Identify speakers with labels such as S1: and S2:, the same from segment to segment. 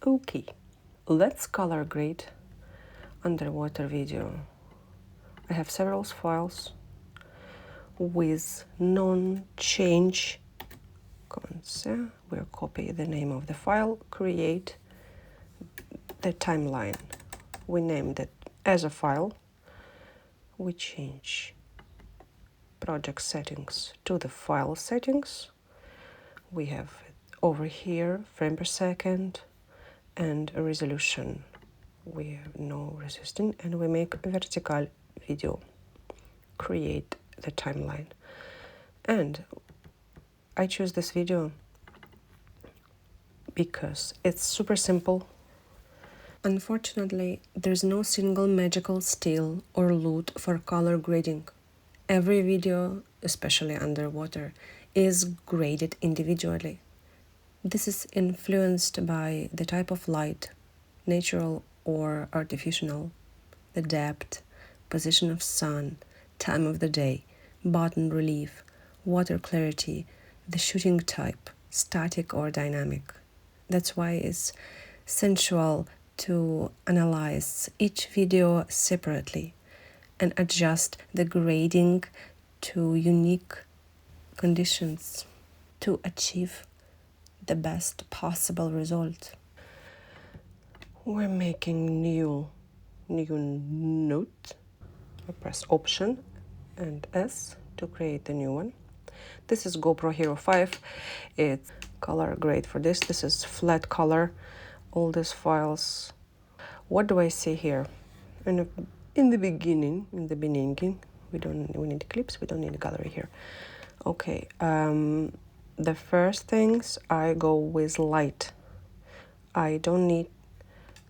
S1: Okay, let's color grade underwater video. I have several files with non-change comments. We'll copy the name of the file, create the timeline. We named it as a file. We change project settings to the file settings. We have over here frame per second and a resolution. We have no resistance, and we make a vertical video. Create the timeline. And I choose this video because it's super simple. Unfortunately, there's no single magical still or loot for color grading. Every video, especially underwater, is graded individually. This is influenced by the type of light, natural or artificial, the depth, position of sun, time of the day, bottom relief, water clarity, the shooting type, static or dynamic. That's why it's essential to analyze each video separately and adjust the grading to unique conditions to achieve the best possible result. We're making new note. I press Option and S to create a new one. This is GoPro Hero 5. It's color grade for this. This is flat color. All these files. What do I see here? In the beginning, we need clips. We don't need gallery here. Okay. The first things I go with light. I don't need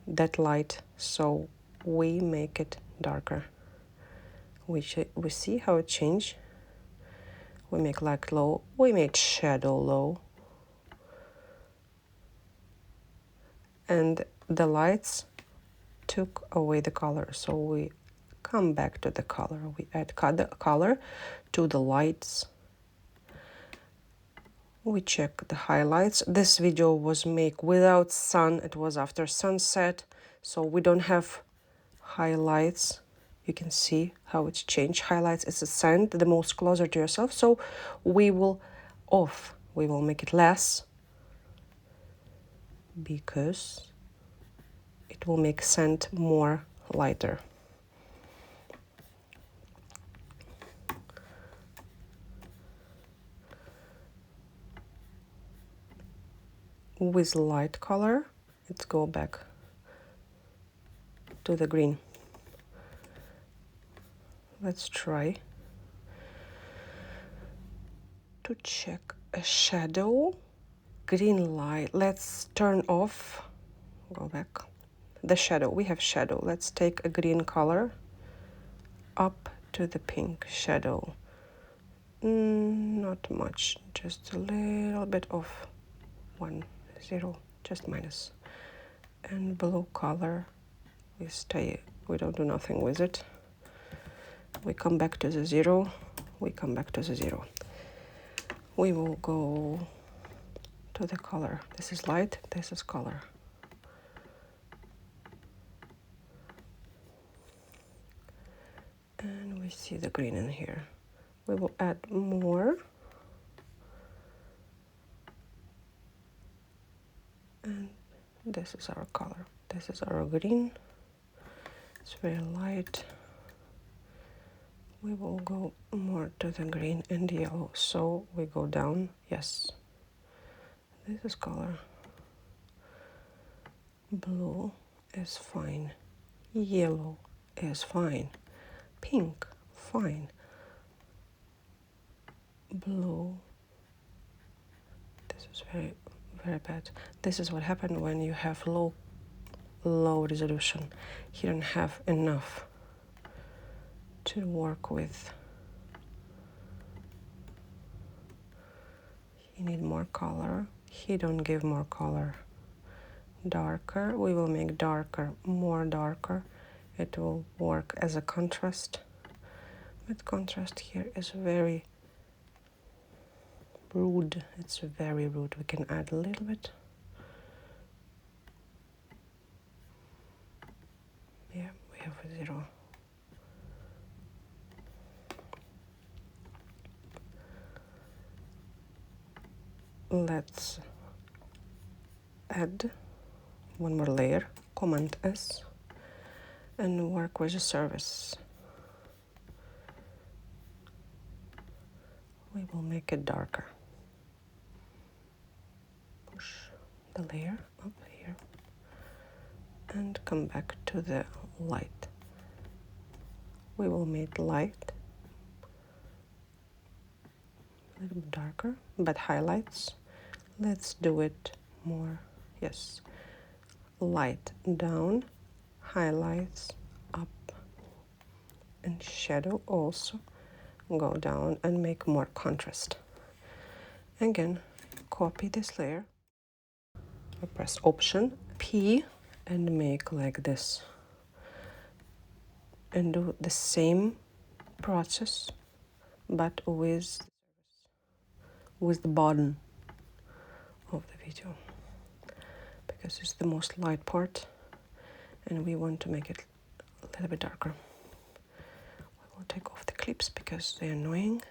S1: that light, so we make it darker. We see how it changed. We make light low. We made shadow low. And the lights took away the color, so we come back to the color. We add the color to the lights. We check the highlights. This video was made without sun. It was after sunset, so we don't have highlights. You can see how it's changed. Highlights is a sand, the most closer to yourself, so we will off. We will make it less because it will make sand more lighter. With light color, let's go back to the green. Let's try to check a shadow. Green light. Let's turn off. Go back. The shadow. We have shadow. Let's take a green color up to the pink shadow. Not much. Just a little bit of 1, 0. Just minus. And blue color. We stay. We don't do nothing with it. We come back to the 0. We come back to the 0. We will go to the color. This is light, this is color. And we see the green in here. We will add more. And this is our color. This is our green. It's very light. We will go more to the green and yellow. So we go down. Yes. This is color. Blue is fine. Yellow is fine. Pink, fine. Blue. This is very, very bad. This is what happened when you have low resolution. You don't have enough to work with. You need more color. He don't give more color. Darker. We will make darker, more darker. It will work as a contrast. But contrast here is very rude. It's very rude. We can add a little bit. 0. Let's add one more layer, Command S, and work with the surface. We will make it darker. Push the layer up here and come back to the light. We will make light a little bit darker, but highlights, let's do it more. Yes, light down, highlights up, and shadow also go down and make more contrast. Again, copy this layer. I press Option P and make like this, and do the same process but with the bottom of the video, because it's the most light part and we want to make it a little bit darker. We will take off the clips because they're annoying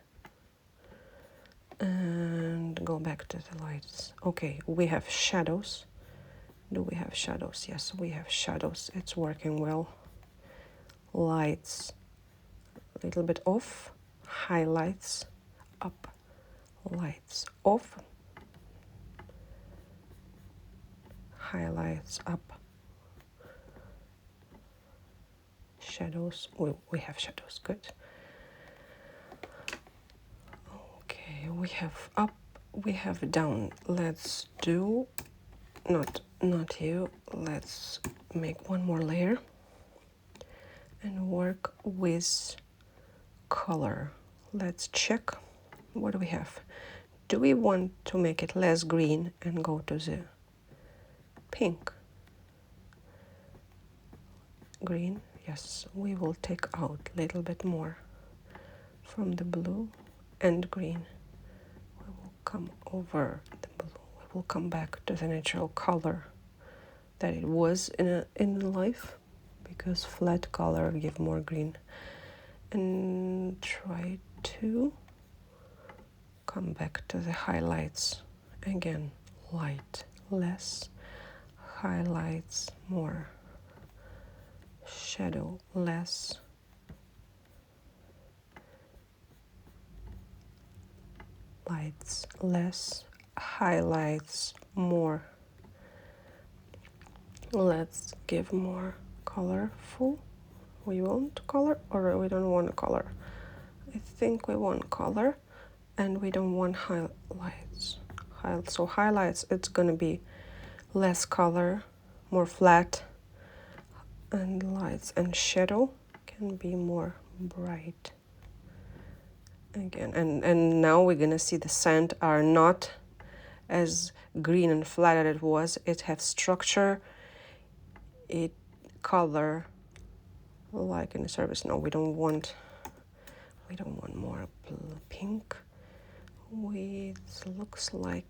S1: and go back to the lights. Okay, we have shadows. Do we have shadows? Yes, we have shadows. It's working well. Lights a little bit off, highlights up, lights off, highlights up, shadows. We have shadows. Good. Okay, we have up, we have down. Let's do not you. Let's make one more layer and work with color. Let's check what do we have. Do we want to make it less green and go to the pink? Green, yes, we will take out a little bit more from the blue and green. We will come over the blue. We will come back to the natural color that it was in life, because flat color give more green. And try to come back to the highlights. Again, light less, highlights more, shadow less, lights less, highlights more. Let's give more colorful. We want color or we don't want color? I think we want color and we don't want highlights. So highlights, it's gonna be less color, more flat, and lights and shadow can be more bright. Again, and now we're gonna see the sand are not as green and flat as it was. It has structure, it color, like in the surface. No, we don't want more blue, pink. It looks like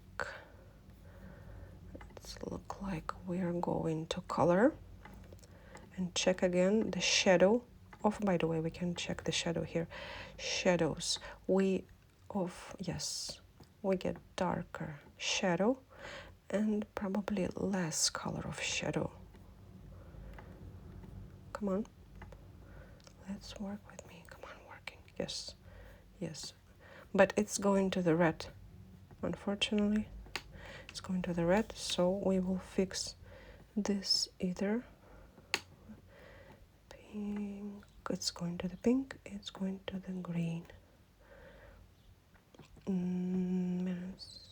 S1: we are going to color and check again the shadow off. By the way, we can check the shadow here. Shadows, yes, we get darker shadow and probably less color of shadow. Come on, let's work with me. Come on, working. Yes, but it's going to the red. Unfortunately, it's going to the red, so we will fix this either pink. It's going to the pink, it's going to the green. Minus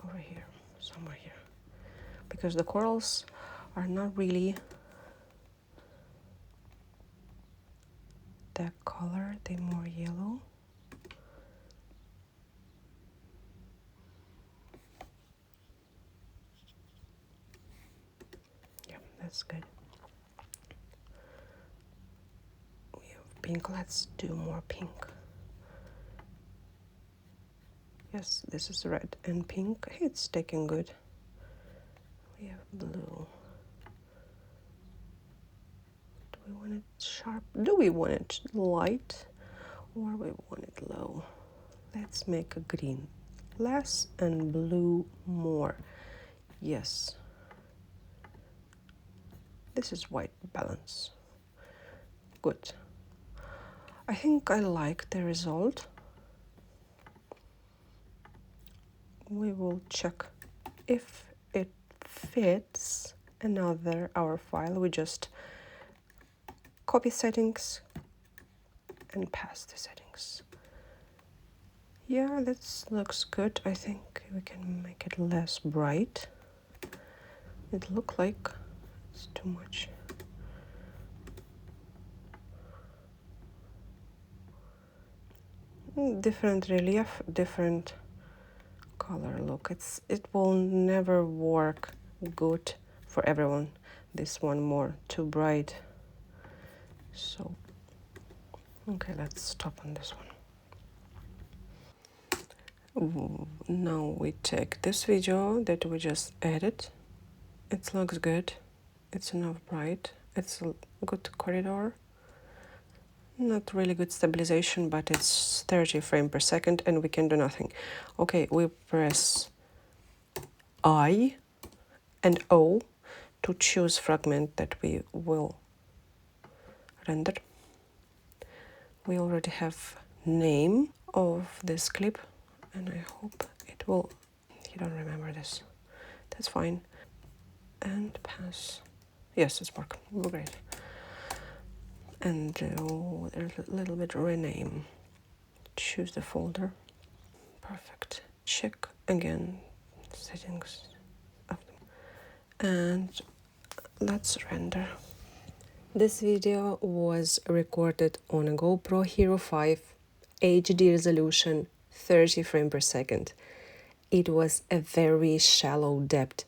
S1: over here, somewhere here, because the corals are not really that color, they're more yellow. Yeah, that's good. We have pink, let's do more pink. Yes, this is red and pink, it's taking good. We have blue. want it sharp? Do we want it light or we want it low? Let's make a green less and blue more. Yes. This is white balance. Good. I think I like the result. We will check if it fits our file. We just copy settings and paste the settings. Yeah, that looks good. I think we can make it less bright. It looks like it's too much. Different relief, different color look. It will never work good for everyone. This one more too bright. So okay, let's stop on this one. Now we take this video that we just added. It looks good. It's enough bright. It's a good corridor. Not really good stabilization, but it's 30 frames per second and we can do nothing. Okay, we press I and O to choose fragment that we will render. We already have name of this clip and I hope it will. You don't remember this. That's fine. And pass. Yes, it's work. Great. And a little bit rename. Choose the folder. Perfect. Check again settings of them. And let's render. This video was recorded on a GoPro Hero 5 HD resolution 30 frames per second. It was a very shallow depth,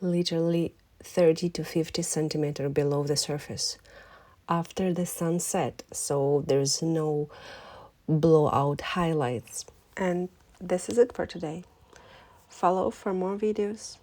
S1: literally 30 to 50 centimeters below the surface. After the sunset, so there's no blowout highlights. And this is it for today. Follow for more videos.